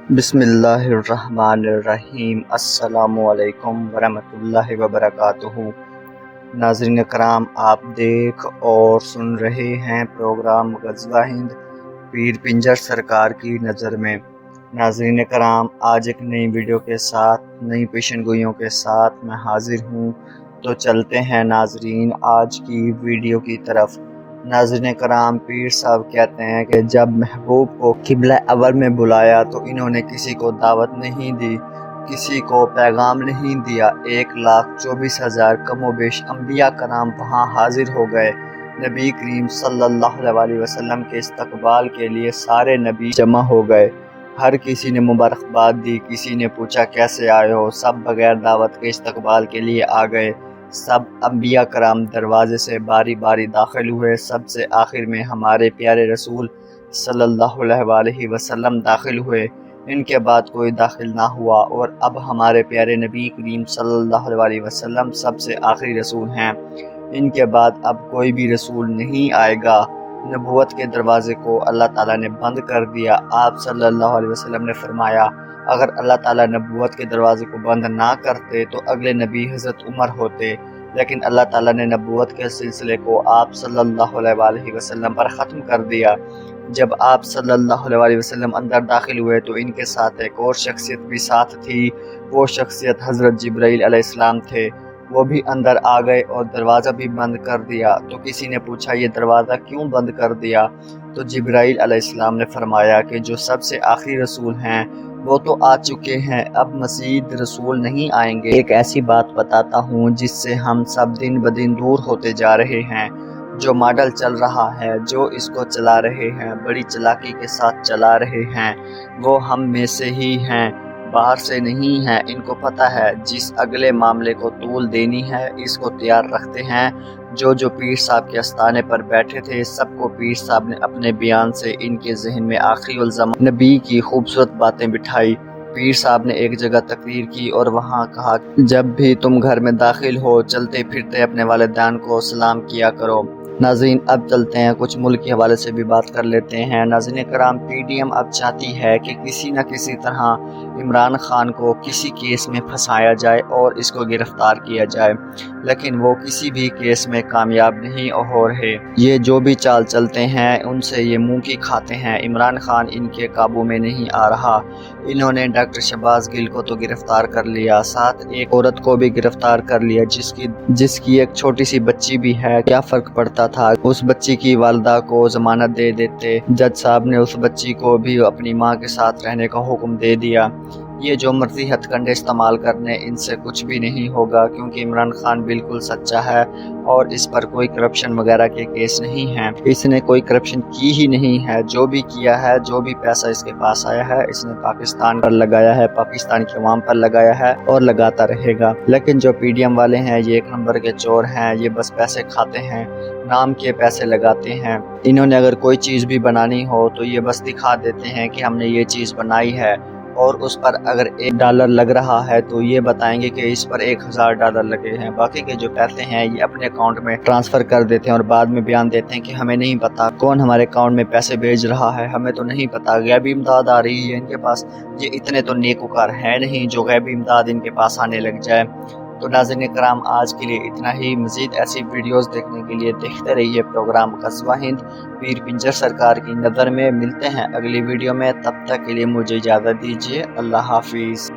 بسم اللہ الرحمن الرحیم۔ السلام علیکم ورحمۃ اللہ وبرکاتہ۔ ناظرین کرام، آپ دیکھ اور سن رہے ہیں پروگرام غزوہ ہند پیر پنجر سرکار کی نظر میں۔ ناظرین کرام، آج ایک نئی ویڈیو کے ساتھ، نئی پیشن گوئیوں کے ساتھ میں حاضر ہوں، تو چلتے ہیں ناظرین آج کی ویڈیو کی طرف۔ ناظرین کرام، پیر صاحب کہتے ہیں کہ جب محبوب کو قبلہ اول میں بلایا تو انہوں نے کسی کو دعوت نہیں دی، کسی کو پیغام نہیں دیا۔ 1,24,000 کم و بیش انبیاء کرام وہاں حاضر ہو گئے۔ نبی کریم صلی اللہ علیہ وسلم کے استقبال کے لیے سارے نبی جمع ہو گئے۔ ہر کسی نے مبارکباد دی، کسی نے پوچھا کیسے آئے ہو، سب بغیر دعوت کے استقبال کے لیے آ گئے۔ سب انبیاء کرام دروازے سے باری باری داخل ہوئے۔ سب سے آخر میں ہمارے پیارے رسول صلی اللہ علیہ وسلم داخل ہوئے۔ ان کے بعد کوئی داخل نہ ہوا، اور اب ہمارے پیارے نبی کریم صلی اللہ علیہ وسلم سب سے آخری رسول ہیں۔ ان کے بعد اب کوئی بھی رسول نہیں آئے گا۔ نبوت کے دروازے کو اللہ تعالیٰ نے بند کر دیا۔ آپ صلی اللہ علیہ وسلم نے فرمایا، اگر اللہ تعالیٰ نبوت کے دروازے کو بند نہ کرتے تو اگلے نبی حضرت عمر ہوتے، لیکن اللہ تعالیٰ نے نبوت کے سلسلے کو آپ صلی اللہ علیہ وسلم پر ختم کر دیا۔ جب آپ صلی اللہ علیہ وسلم اندر داخل ہوئے تو ان کے ساتھ ایک اور شخصیت بھی ساتھ تھی۔ وہ شخصیت حضرت جبرائیل علیہ السلام تھے۔ وہ بھی اندر آ گئے اور دروازہ بھی بند کر دیا۔ تو کسی نے پوچھا یہ دروازہ کیوں بند کر دیا؟ تو جبرائیل علیہ السلام نے فرمایا کہ جو سب سے آخری رسول ہیں وہ تو آ چکے ہیں، اب مزید رسول نہیں آئیں گے۔ ایک ایسی بات بتاتا ہوں جس سے ہم سب دن بدن دور ہوتے جا رہے ہیں۔ جو ماڈل چل رہا ہے، جو اس کو چلا رہے ہیں، بڑی چلاکی کے ساتھ چلا رہے ہیں، وہ ہم میں سے ہی ہیں، باہر سے نہیں ہیں۔ ان کو پتہ ہے جس اگلے معاملے کو طول دینی ہے اس کو تیار رکھتے ہیں۔ جو پیر صاحب کے استانے پر بیٹھے تھے، سب کو پیر صاحب نے اپنے بیان سے ان کے ذہن میں آخری الزمان نبی کی خوبصورت باتیں بٹھائی۔ پیر صاحب نے ایک جگہ تقریر کی اور وہاں کہا، جب بھی تم گھر میں داخل ہو چلتے پھرتے اپنے والدین کو سلام کیا کرو۔ ناظرین، اب چلتے ہیں کچھ ملک کے حوالے سے بھی بات کر لیتے ہیں۔ ناظرین کرام، پی ڈی ایم اب چاہتی ہے کہ کسی نہ کسی طرح عمران خان کو کسی کیس میں پھنسایا جائے اور اس کو گرفتار کیا جائے، لیکن وہ کسی بھی کیس میں کامیاب نہیں ہو رہے۔ یہ جو بھی چال چلتے ہیں ان سے یہ منہ کی کھاتے ہیں۔ عمران خان ان کے قابو میں نہیں آ رہا۔ انہوں نے ڈاکٹر شہباز گل کو تو گرفتار کر لیا، ساتھ ایک عورت کو بھی گرفتار کر لیا جس کی ایک چھوٹی سی بچی بھی ہے۔ کیا فرق پڑتا تھا؟ اس بچی کی والدہ کو ضمانت دے دیتے۔ جج صاحب نے اس بچی کو بھی اپنی ماں کے ساتھ رہنے کا حکم دے دیا۔ یہ جو مرضی ہتھ کنڈے استعمال کرنے، ان سے کچھ بھی نہیں ہوگا، کیونکہ عمران خان بالکل سچا ہے اور اس پر کوئی کرپشن وغیرہ کے کیس نہیں ہیں۔ اس نے کوئی کرپشن کی ہی نہیں ہے۔ جو بھی کیا ہے، جو بھی پیسہ اس کے پاس آیا ہے، اس نے پاکستان پر لگایا ہے، پاکستان کے عوام پر لگایا ہے اور لگاتا رہے گا۔ لیکن جو پی ڈی ایم والے ہیں یہ ایک نمبر کے چور ہیں۔ یہ بس پیسے کھاتے ہیں، نام کے پیسے لگاتے ہیں۔ انہوں نے اگر کوئی چیز بھی بنانی ہو تو یہ بس دکھا دیتے ہیں کہ ہم نے یہ چیز بنائی ہے، اور اس پر اگر $1 لگ رہا ہے تو یہ بتائیں گے کہ اس پر $1,000 لگے ہیں۔ باقی کے جو پیسے ہیں یہ اپنے اکاؤنٹ میں ٹرانسفر کر دیتے ہیں اور بعد میں بیان دیتے ہیں کہ ہمیں نہیں پتا کون ہمارے اکاؤنٹ میں پیسے بھیج رہا ہے، ہمیں تو نہیں پتا، غیبی امداد آ رہی ہے ان کے پاس۔ یہ اتنے تو نیکوکار ہیں نہیں جو غیبی امداد ان کے پاس آنے لگ جائے۔ تو ناظرین کرام، آج کے لیے اتنا ہی۔ مزید ایسی ویڈیوز دیکھنے کے لیے دیکھتے رہیے پروگرام غزوہ ہند پیر پنجر سرکار کی نظر میں۔ ملتے ہیں اگلی ویڈیو میں، تب تک کے لیے مجھے اجازت دیجیے۔ اللہ حافظ۔